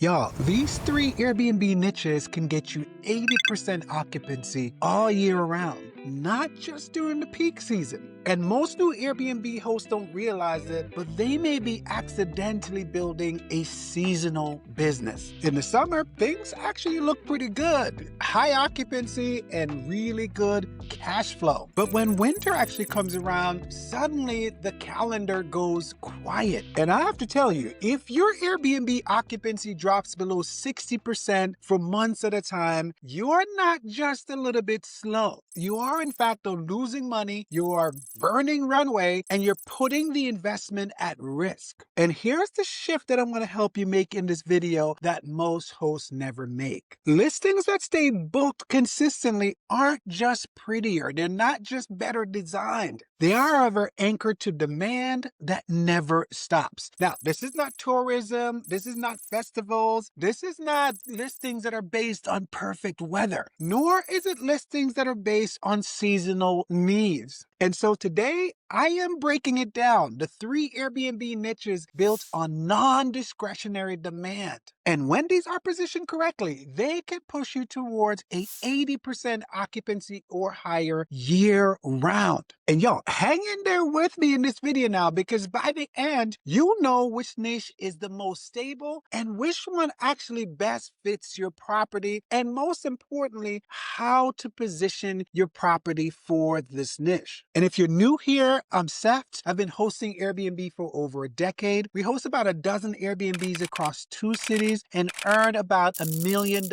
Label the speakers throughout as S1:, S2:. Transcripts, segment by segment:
S1: Y'all, these three Airbnb niches can get you 80% occupancy all year round, not just during the peak season. And most new Airbnb hosts don't realize it, but they may be accidentally building a seasonal business. In the summer, things actually look pretty good. High occupancy and really good cash flow. But when winter actually comes around, suddenly the calendar goes quiet. And I have to tell you, if your Airbnb occupancy drops below 60% for months at a time, you're not just a little bit slow. You are, in fact, losing money, you are burning runway, and you're putting the investment at risk. And here's the shift that I'm going to help you make in this video that most hosts never make. Listings that stay booked consistently aren't just prettier, they're not just better designed. They are, however, anchored to demand that never stops. Now, this is not tourism, this is not festivals, this is not listings that are based on perfect weather, nor is it listings that are based on seasonal needs. And so today, I am breaking it down, the three Airbnb niches built on non-discretionary demand. And when these are positioned correctly, they can push you towards a 80% occupancy or higher year round. And y'all, hang in there with me in this video now, because by the end, you'll know which niche is the most stable and which one actually best fits your property, and most importantly, how to position your property for this niche. And if you're new here, I'm Seth. I've been hosting Airbnb for over a decade. We host about a dozen Airbnbs across 2 cities and earn about $1 million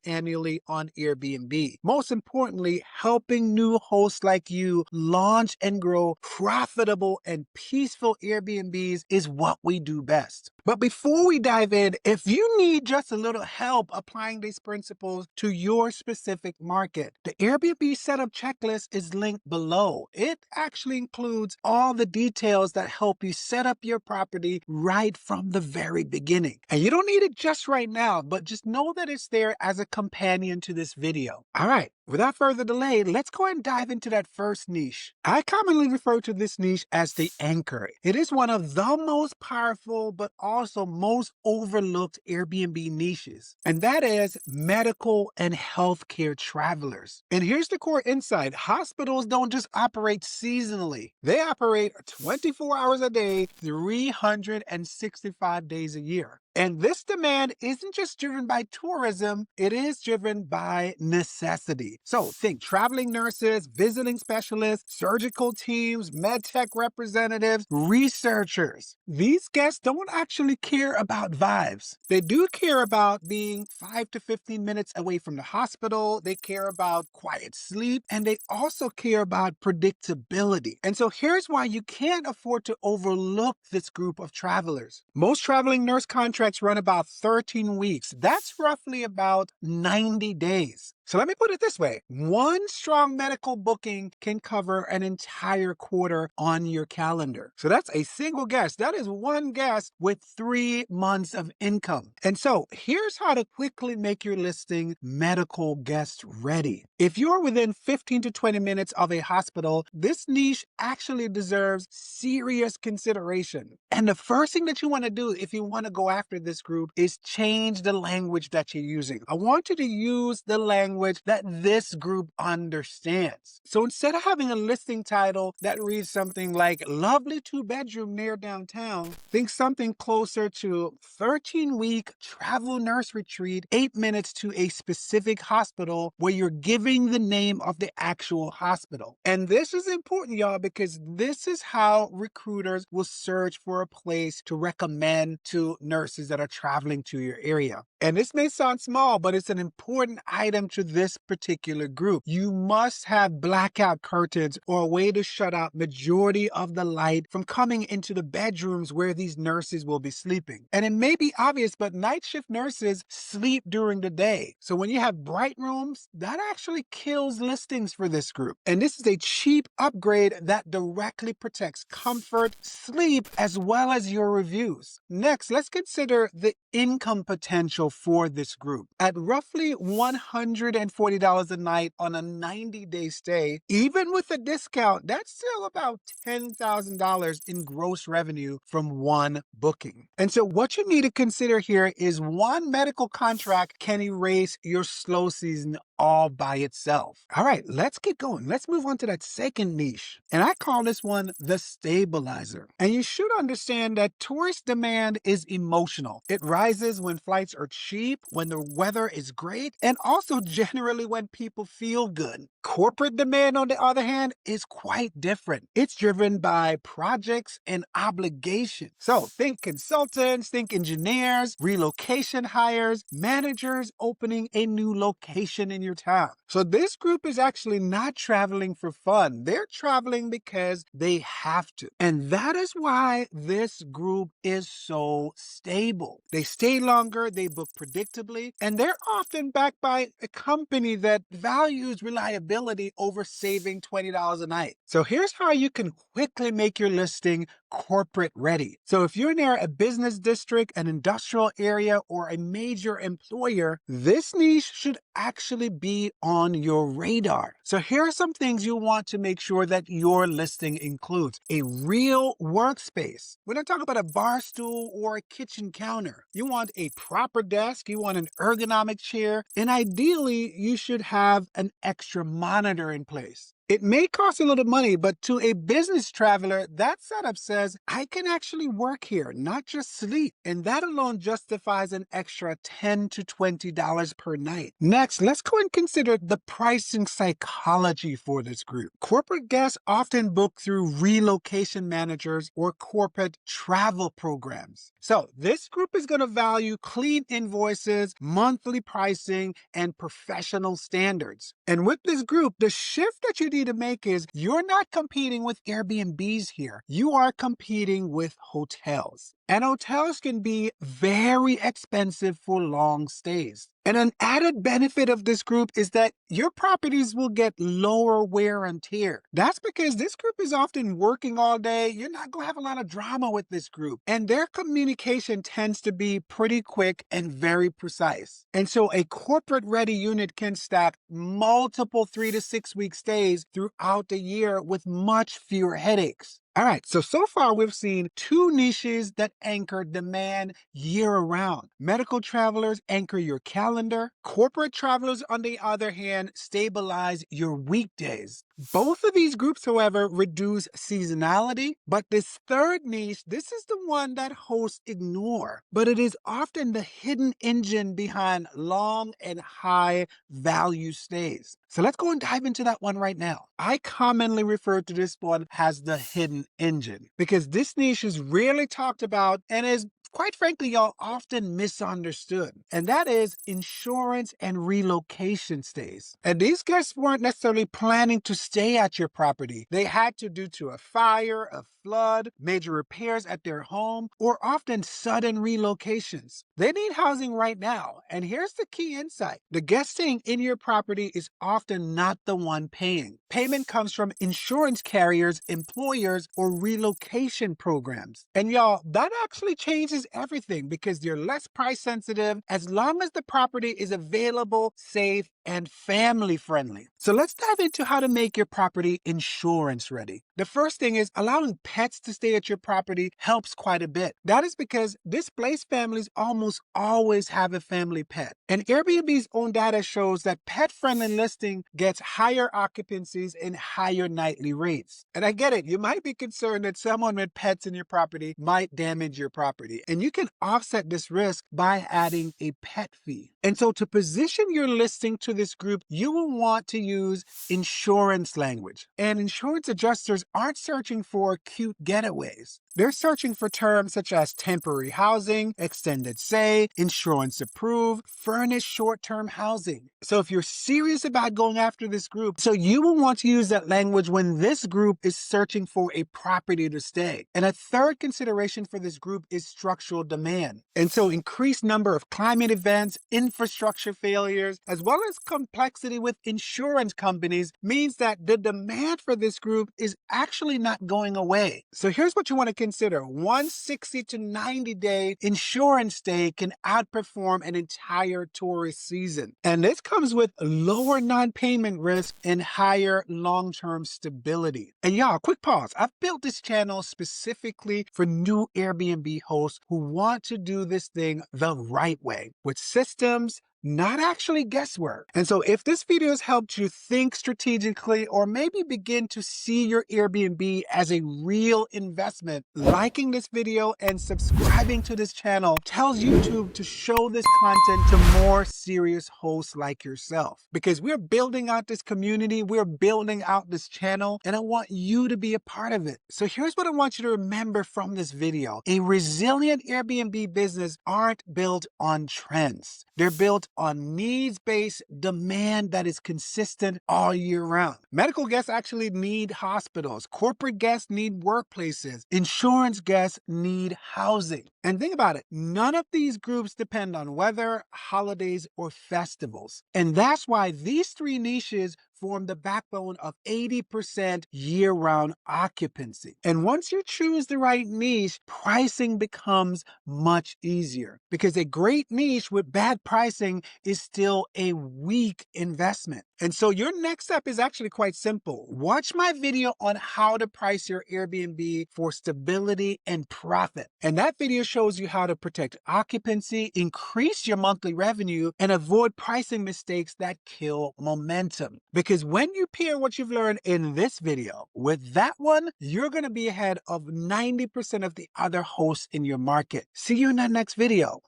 S1: annually on Airbnb. Most importantly, helping new hosts like you launch and grow profitable and peaceful Airbnbs is what we do best. But before we dive in, if you need just a little help applying these principles to your specific market, the Airbnb setup checklist is linked below. It actually includes all the details that help you set up your property right from the very beginning. And you don't need it just right now, but just know that it's there as a companion to this video. All right. Without further delay, let's go ahead and dive into that first niche. I commonly refer to this niche as the anchor. It is one of the most powerful, but also most overlooked Airbnb niches, and that is medical and healthcare travelers. And here's the core insight. Hospitals don't just operate seasonally. They operate 24 hours a day, 365 days a year. And this demand isn't just driven by tourism, it is driven by necessity. So think traveling nurses, visiting specialists, surgical teams, medtech representatives, researchers. These guests don't actually care about vibes. They do care about being 5 to 15 minutes away from the hospital. They care about quiet sleep, and they also care about predictability. And so here's why you can't afford to overlook this group of travelers. Most traveling nurse contracts run about 13 weeks. That's roughly about 90 days. So let me put it this way. One strong medical booking can cover an entire quarter on your calendar. So that's a single guest. That is one guest with 3 months of income. And so here's how to quickly make your listing medical guest ready. If you're within 15 to 20 minutes of a hospital, this niche actually deserves serious consideration. And the first thing that you want to do if you want to go after this group is change the language that you're using. I want you to use the language that this group understands. So instead of having a listing title that reads something like lovely 2-bedroom near downtown, think something closer to 13-week travel nurse retreat, 8 minutes to a specific hospital, where you're giving the name of the actual hospital. And this is important, y'all, because this is how recruiters will search for a place to recommend to nurses that are traveling to your area. And this may sound small, but it's an important item to this particular group. You must have blackout curtains or a way to shut out majority of the light from coming into the bedrooms where these nurses will be sleeping. And it may be obvious, but night shift nurses sleep during the day. So when you have bright rooms, that actually kills listings for this group. And this is a cheap upgrade that directly protects comfort, sleep, as well as your reviews. Next, let's consider the income potential for this group. At roughly $100 $140 a night on a 90-day stay, even with a discount, that's still about $10,000 in gross revenue from one booking. And so what you need to consider here is one medical contract can erase your slow season all by itself. All right, let's get going. Let's move on to that second niche. And I call this one the stabilizer. And you should understand that tourist demand is emotional. It rises when flights are cheap, when the weather is great, and also generally when people feel good. Corporate demand, on the other hand, is quite different. It's driven by projects and obligations. So think consultants, think engineers, relocation hires, managers opening a new location in your town. So this group is actually not traveling for fun. They're traveling because they have to. And that is why this group is so stable. They stay longer, they book predictably, and they're often backed by a company that values reliability over saving $20 a night. So here's how you can quickly make your listing corporate ready. So if you're near a business district, an industrial area, or a major employer, this niche should actually be on your radar. So here are some things you want to make sure that your listing includes: a real workspace. We're not talking about a bar stool or a kitchen counter. You want a proper desk, you want an ergonomic chair, and ideally you should have an extra monitor in place. It may cost a little money, but to a business traveler, that setup says, I can actually work here, not just sleep. And that alone justifies an extra $10 to $20 per night. Next, let's go and consider the pricing psychology for this group. Corporate guests often book through relocation managers or corporate travel programs. So this group is going to value clean invoices, monthly pricing, and professional standards. And with this group, the shift that you need to make is you're not competing with Airbnbs here. You are competing with hotels. And hotels can be very expensive for long stays. And an added benefit of this group is that your properties will get lower wear and tear. That's because this group is often working all day. You're not going to have a lot of drama with this group. And their communication tends to be pretty quick and very precise. And so a corporate ready unit can stack multiple 3 to 6 week stays throughout the year with much fewer headaches. All right, so far we've seen two niches that anchor demand year-round. Medical travelers anchor your calendar. Corporate travelers, on the other hand, stabilize your weekdays. Both of these groups, however, reduce seasonality, but this third niche, this is the one that hosts ignore, but it is often the hidden engine behind long and high value stays. So let's go and dive into that one right now. I commonly refer to this one as the hidden engine because this niche is rarely talked about and is, quite frankly, y'all, often misunderstood. And that is insurance and relocation stays. And these guests weren't necessarily planning to stay at your property. They had to due to a fire, a flood, major repairs at their home, or often sudden relocations. They need housing right now. And here's the key insight. The guest staying in your property is often not the one paying. Payment comes from insurance carriers, employers, or relocation programs. And y'all, that actually changes everything because you're less price sensitive as long as the property is available, safe, and family friendly. So let's dive into how to make your property insurance ready. The first thing is allowing pets to stay at your property helps quite a bit. That is because displaced families almost always have a family pet. And Airbnb's own data shows that pet-friendly listing gets higher occupancies and higher nightly rates. And I get it, you might be concerned that someone with pets in your property might damage your property. And you can offset this risk by adding a pet fee. And so to position your listing to this group, you will want to use insurance language. And insurance adjusters aren't searching for cute getaways. They're searching for terms such as temporary housing, extended stay, insurance approved, furnished short-term housing. So if you're serious about going after this group, so you will want to use that language when this group is searching for a property to stay. And a third consideration for this group is structural demand. And so increased number of climate events, infrastructure failures, as well as complexity with insurance companies means that the demand for this group is actually not going away. So here's what you want to consider. 160 to 90-day insurance stay can outperform an entire tourist season. And this comes with lower non-payment risk and higher long-term stability. And y'all, quick pause. I've built this channel specifically for new Airbnb hosts who want to do this thing the right way, with systems, not actually guesswork. And so if this video has helped you think strategically or maybe begin to see your Airbnb as a real investment, liking this video and subscribing to this channel tells YouTube to show this content to more serious hosts like yourself. Because we're building out this community, we're building out this channel, and I want you to be a part of it. So here's what I want you to remember from this video. A resilient Airbnb business aren't built on trends. They're built on needs-based demand that is consistent all year round. Medical guests actually need hospitals. Corporate guests need workplaces. Insurance guests need housing. And think about it, none of these groups depend on weather, holidays, or festivals. And that's why these three niches form the backbone of 80% year-round occupancy. And once you choose the right niche, pricing becomes much easier, because a great niche with bad pricing is still a weak investment. And so your next step is actually quite simple. Watch my video on how to price your Airbnb for stability and profit. And that video shows you how to protect occupancy, increase your monthly revenue, and avoid pricing mistakes that kill momentum. Because when you pair what you've learned in this video with that one, you're going to be ahead of 90% of the other hosts in your market. See you in that next video.